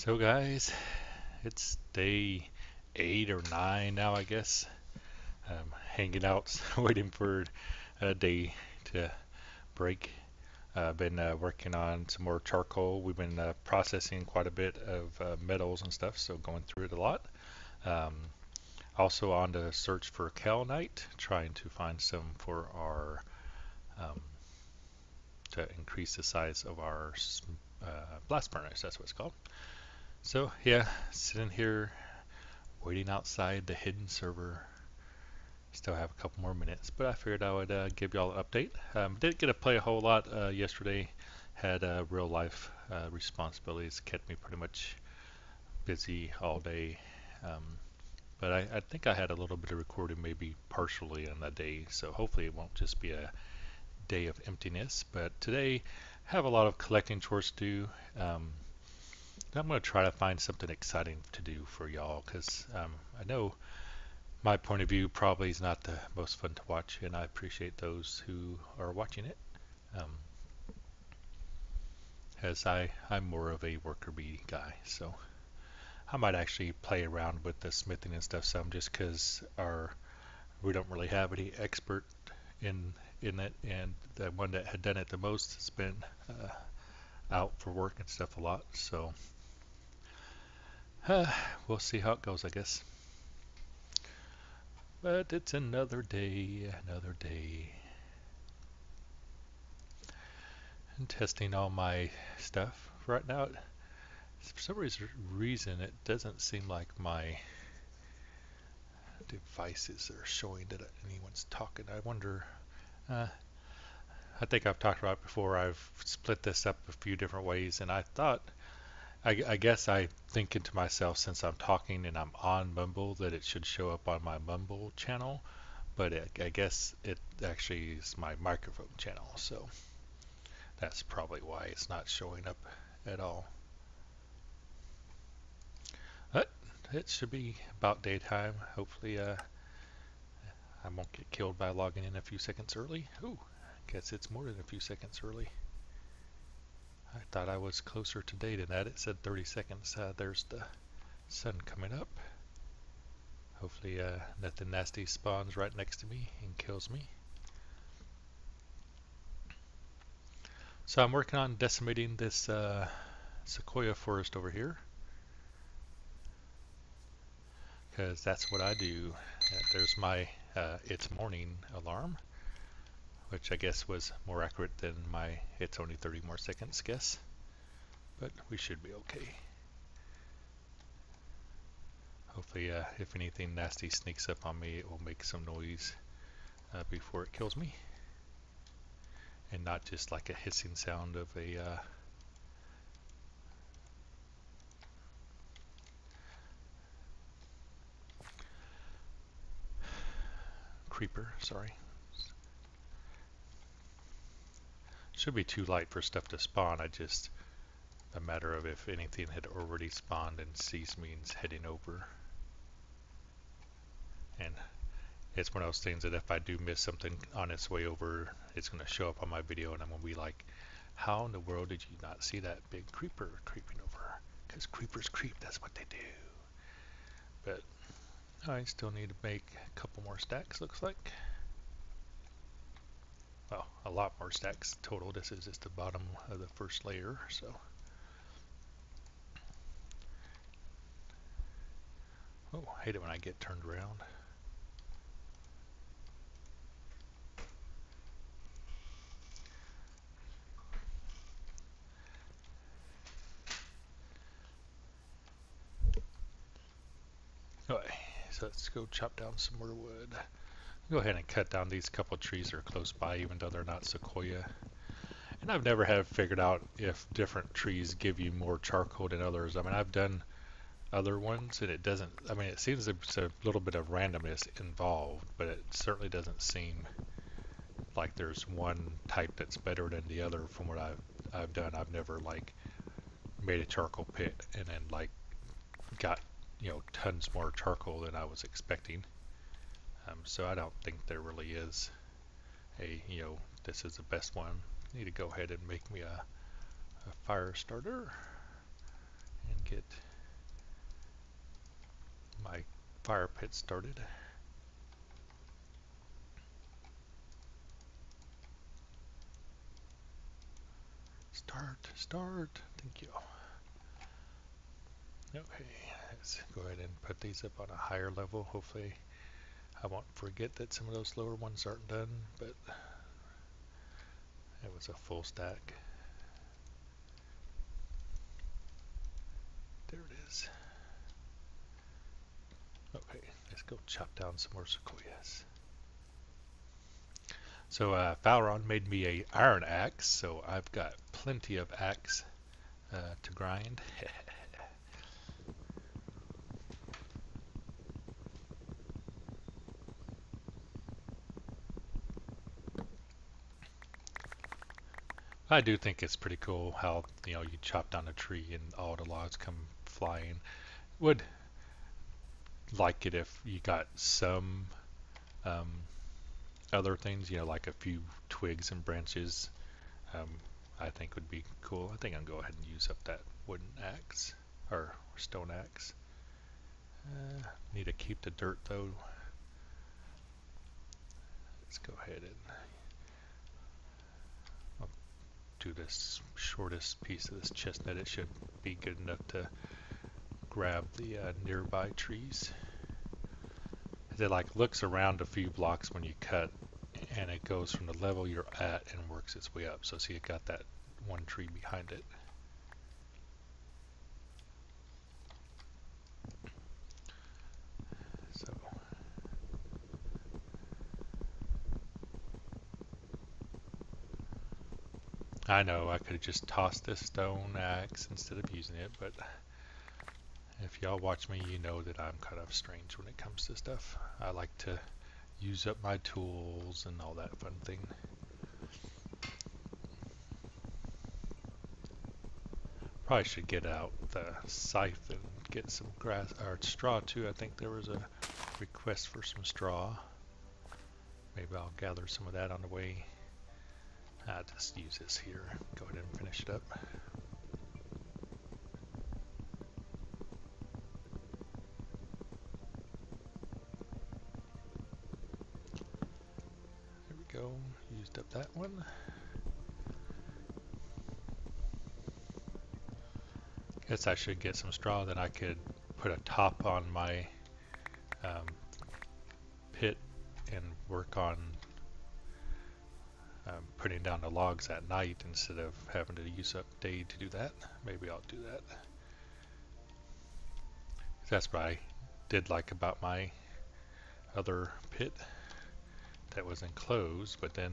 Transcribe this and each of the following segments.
So guys, it's day 8 or 9 now, I guess. Hanging out, waiting for a day to break. I've been working on some more charcoal. We've been processing quite a bit of metals and stuff, so going through it a lot. Um, Also on the search for kaolinite, trying to find some for our um, to increase the size of our blast furnace. That's what it's called. So yeah, sitting here waiting outside the hidden server. Still have a couple more minutes, but I figured I would give y'all an update. Didn't get to play a whole lot yesterday. Had real life responsibilities, kept me pretty much busy all day. Um, but I think I had a little bit of recording, maybe partially on that day, so hopefully it won't just be a day of emptiness. But today, I have a lot of collecting chores to do. I'm going to try to find something exciting to do for y'all because I know my point of view probably is not the most fun to watch, and I appreciate those who are watching it. Um, as I'm more of a worker bee guy, so I might actually play around with the smithing and stuff some just because we don't really have any expert in it, and the one that had done it the most has been out for work and stuff a lot. So uh, we'll see how it goes, I guess. But it's another day, another day. And testing all my stuff right now. For some reason, it doesn't seem like my devices are showing that anyone's talking. I wonder. Uh, I think I've talked about it before. I've split this up a few different ways, and I thought, I guess I thinking to myself, since I'm talking and I'm on Mumble, that it should show up on my Mumble channel, but I guess it actually is my microphone channel, so that's probably why it's not showing up at all. But it should be about daytime. Hopefully, I won't get killed by logging in a few seconds early. Ooh, guess it's more than a few seconds early. I thought I was closer to day than that. It said 30 seconds. There's the sun coming up. Hopefully nothing nasty spawns right next to me and kills me. So I'm working on decimating this sequoia forest over here, because that's what I do. There's my it's morning alarm, which I guess was more accurate than my it's only 30 more seconds guess, but we should be okay. Hopefully if anything nasty sneaks up on me, it will make some noise before it kills me, and not just like a hissing sound of a creeper, sorry. Should be too light for stuff to spawn. I just a matter of if anything had already spawned and sees me and is heading over. And it's one of those things that if I do miss something on its way over, it's going to show up on my video and I'm going to be like, how in the world did you not see that big creeper creeping over? Because creepers creep, that's what they do. But I still need to make a couple more stacks, looks like. Well, a lot more stacks total. This is just the bottom of the first layer, so. Oh, I hate it when I get turned around. Okay, so let's go chop down some more wood. Go ahead and cut down these couple trees that are close by, even though they're not sequoia. And I've never have figured out if different trees give you more charcoal than others. I mean, I've done other ones and it doesn't, I mean, it seems it's a little bit of randomness involved, but it certainly doesn't seem like there's one type that's better than the other from what I've done. I've never like made a charcoal pit and then like got, you know, tons more charcoal than I was expecting. So I don't think there really is a, you know, this is the best one. I need to go ahead and make me a fire starter and get my fire pit started. Start. Thank you. Okay, let's go ahead and put these up on a higher level. Hopefully I won't forget that some of those lower ones aren't done, but it was a full stack. There it is. Okay, let's go chop down some more sequoias. So Valron made me a iron axe, so I've got plenty of axe to grind. I do think it's pretty cool how, you know, you chop down a tree and all the logs come flying. Would like it if you got some um, other things, you know, like a few twigs and branches. I think would be cool. I think I'm gonna go ahead and use up that wooden axe or stone axe. Need to keep the dirt though. Let's go ahead and I'll do this shortest piece of this chestnut. It should be good enough to grab the nearby trees. It like looks around a few blocks when you cut, and it goes from the level you're at and works its way up. So see, it got that one tree behind it. So I know I could have just tossed this stone axe instead of using it, but if y'all watch me, you know that I'm kind of strange when it comes to stuff. I like to use up my tools and all that fun thing. Probably should get out the scythe and get some grass or straw too. I think there was a request for some straw. Maybe I'll gather some of that on the way. I'll just use this here. Go ahead and finish it up. There we go. Used up that one. Guess I should get some straw, then I could put a top on my pit and work on putting down the logs at night instead of having to use up day to do that. Maybe I'll do that. That's what I did like about my other pit that was enclosed, but then,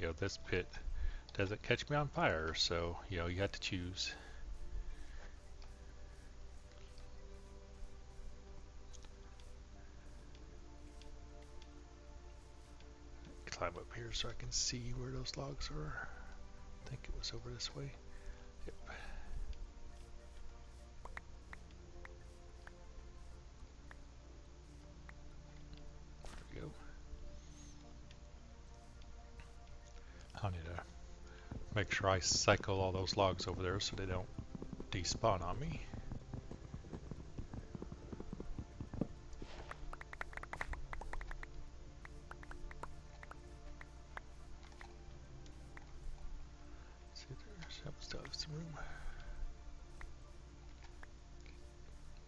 you know, this pit doesn't catch me on fire, so, you know, you have to choose. Climb up here so I can see where those logs are. I think it was over this way. Yep. There we go. I need to make sure I cycle all those logs over there so they don't despawn on me. Still have some room.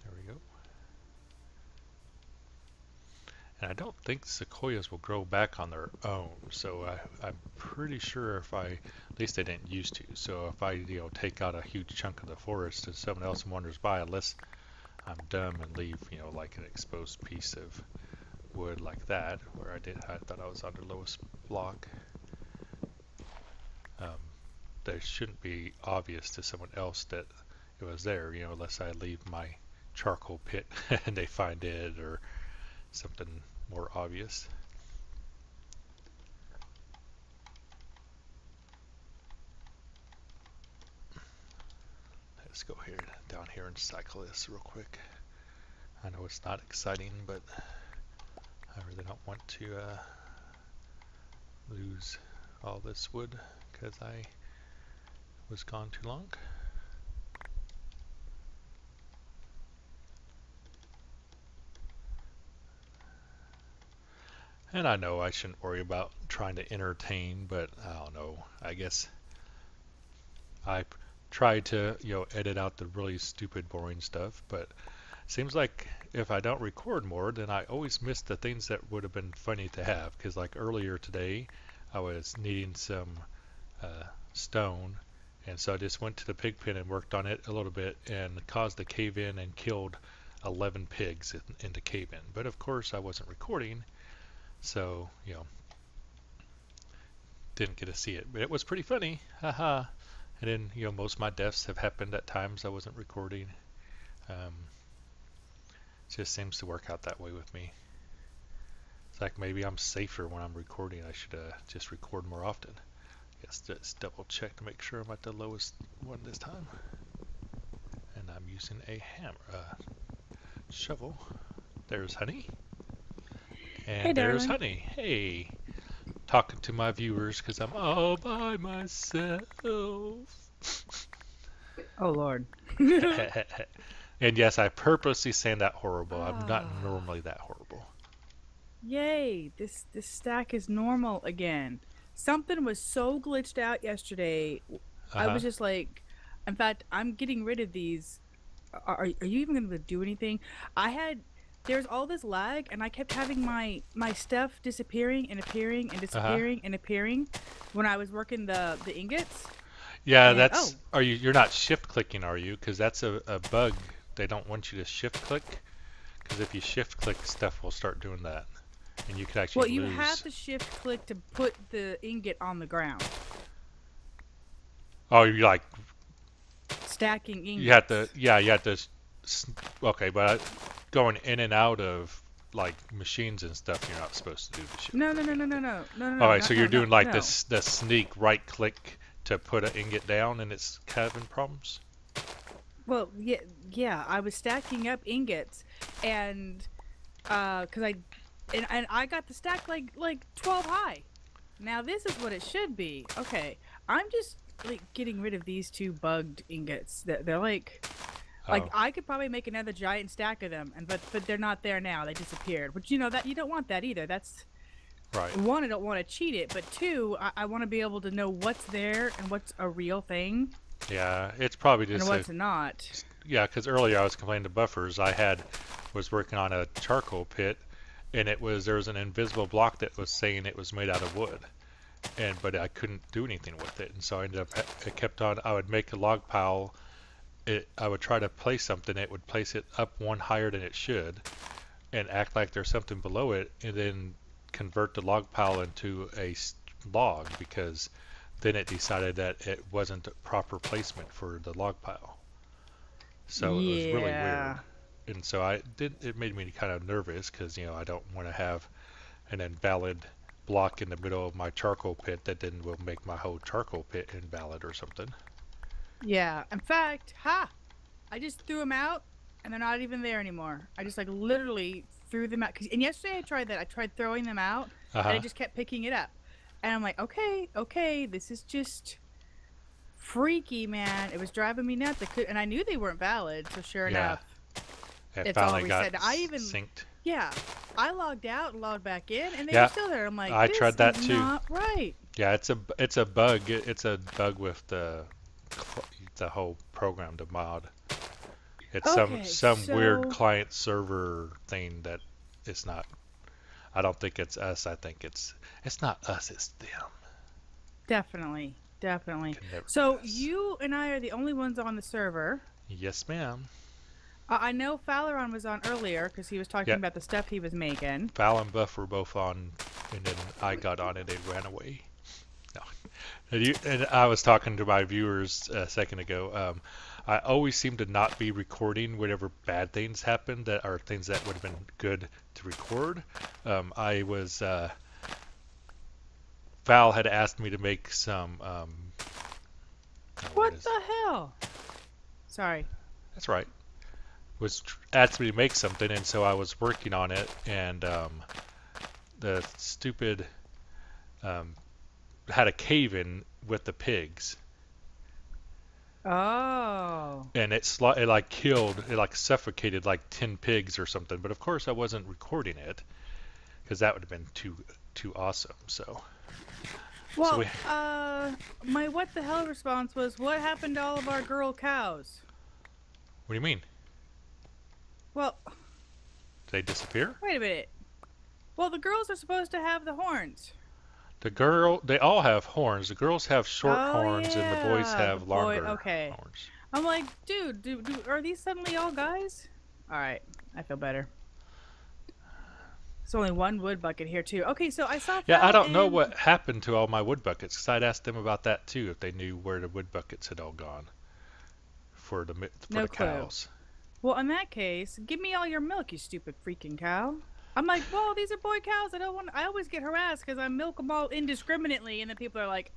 There we go. And I don't think sequoias will grow back on their own, so I'm pretty sure if I, at least they didn't used to, so if I, you know, take out a huge chunk of the forest and someone else wanders by, unless I'm dumb and leave, you know, like an exposed piece of wood like that, where I thought I was on the lowest block. That shouldn't be obvious to someone else that it was there, you know, unless I leave my charcoal pit and they find it or something more obvious. Let's go here down here and cycle this real quick. I know it's not exciting, but I really don't want to lose all this wood because I was gone too long. And I know I shouldn't worry about trying to entertain, but I don't know. I guess I try to, edit out the really stupid, boring stuff, but seems like if I don't record more, then I always miss the things that would have been funny to have. Because like earlier today, I was needing some stone, and so I just went to the pig pen and worked on it a little bit and caused a cave in and killed 11 pigs in the cave in. But of course, I wasn't recording, so didn't get to see it. But it was pretty funny, haha. And then most of my deaths have happened at times I wasn't recording. It just seems to work out that way with me. It's like maybe I'm safer when I'm recording. I should just record more often. Guess just double check to make sure I'm at the lowest one this time. And I'm using a hammer, shovel. There's Honey. And Hey, there's darling. Honey. Hey. Talking to my viewers because I'm all by myself. Oh, Lord. And yes, I purposely sound that horrible. I'm not Ah, normally that horrible. yay. This stack is normal again. Something was so glitched out yesterday. I Uh-huh. was just like, in fact, I'm getting rid of these. Are you even going to do anything? I had there's all this lag, and I kept having my stuff disappearing and appearing and Uh-huh. disappearing and appearing when I was working the ingots. Yeah, And oh, you're not shift clicking, are you? Because that's a bug. They don't want you to shift click. Because if you shift click, stuff will start doing that. And you could actually well, you have lose. to shift click to put the ingot on the ground. Oh, you like, Stacking you have to, ingots. yeah, you have to, okay, but going in and out of like machines and stuff, you're not supposed to do the shift No, no, no, clicking, no, I no, think. no, no, no, All no, right, no, so you're no, no, doing like no. the sneak right click to put an ingot down and it's having problems? Well, yeah, I was stacking up ingots, and cause and I got the stack like 12 high. Now this is what it should be. Okay, I'm just like getting rid of these two bugged ingots. They're like Oh, I could probably make another giant stack of them, and but they're not there now. They disappeared. But that you don't want that either. That's right. one, I don't want to cheat it, but two, I want to be able to know what's there and what's a real thing Yeah, it's probably and just what's not. yeah, because earlier I was complaining to buffers. Was working on a charcoal pit, and there was an invisible block that was saying it was made out of wood, but I couldn't do anything with it, and so I ended up it kept on. I would make a log pile. I would try to place something. It would place it up one higher than it should, and act like there's something below it, and then convert the log pile into a log because then it decided that it wasn't a proper placement for the log pile. So it was really weird. Yeah. And so it made me kind of nervous because, I don't want to have an invalid block in the middle of my charcoal pit that then will make my whole charcoal pit invalid or something. Yeah. In fact, I just threw them out and they're not even there anymore. I just like literally threw them out. And yesterday I tried that. I tried throwing them out and I Uh-huh. just kept picking it up. And I'm like, okay, this is just freaky, man. It was driving me nuts. And I knew they weren't valid. So sure Yeah. enough, It it's all finally got reset. I even, synced. yeah, I logged out and logged back in and they were Yeah, still there. I'm like, I this tried that is too. not right. Yeah, it's a bug. It's a bug with the whole program to mod. It's Okay, some weird so client server thing that it's not. I don't think it's us. I think it's not us. It's them. definitely, definitely. Can never be So us. you and I are the only ones on the server. Yes, ma'am. I know Faleron was on earlier because he was talking Yeah, about the stuff he was making. Val and Buff were both on, and then I got on and they ran away. No. And I was talking to my viewers a second ago. I always seem to not be recording whenever bad things happen that are things that would have been good to record. I was Val had asked me to make some. Oh, what What is? the hell? Sorry. That's right. Asked me to make something, and so I was working on it, and the stupid um, had a cave in with the pigs, Oh. and it like killed, it like suffocated like 10 pigs or something. But of course, I wasn't recording it, because that would have been too awesome. So Well, we my what the hell response was, what happened to all of our girl cows? what do you mean? Well, Did they disappear? wait a minute. Well, the girls are supposed to have the horns. They all have horns. The girls have short Oh, horns, and the boys yeah, have the boy- longer okay. horns. I'm like, dude, are these suddenly all guys? All right, I feel better. There's only one wood bucket here too. Okay, so I saw. Yeah, I Val don't know and- what happened to all my wood buckets, 'cause I'd asked them about that too, if they knew where the wood buckets had all gone for No the clue. cows. Well, in that case, give me all your milk, you stupid freaking cow. I'm like, whoa, these are boy cows. I don't want. I always get harassed because I milk them all indiscriminately, and then people are like,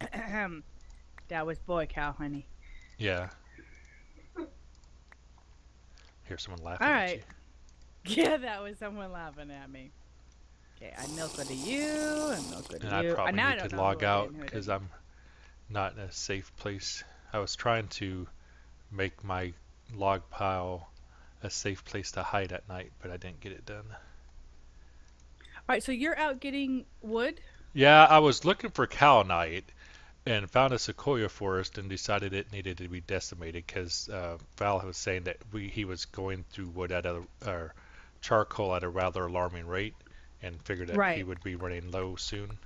"That was boy cow, honey." Yeah. Here's someone laughing All at right. you. Yeah, that was someone laughing at me. Okay, I milk go to you, and milk go to And I you. probably Now I need don't to know log who I did out and who I because didn't. I'm not in a safe place. I was trying to make my log pile a safe place to hide at night, but I didn't get it done. All right, so you're out getting wood. Yeah, I was looking for kaolinite and found a sequoia forest and decided it needed to be decimated because Val was saying that he was going through wood or charcoal at a rather alarming rate and figured that he Right. would be running low soon.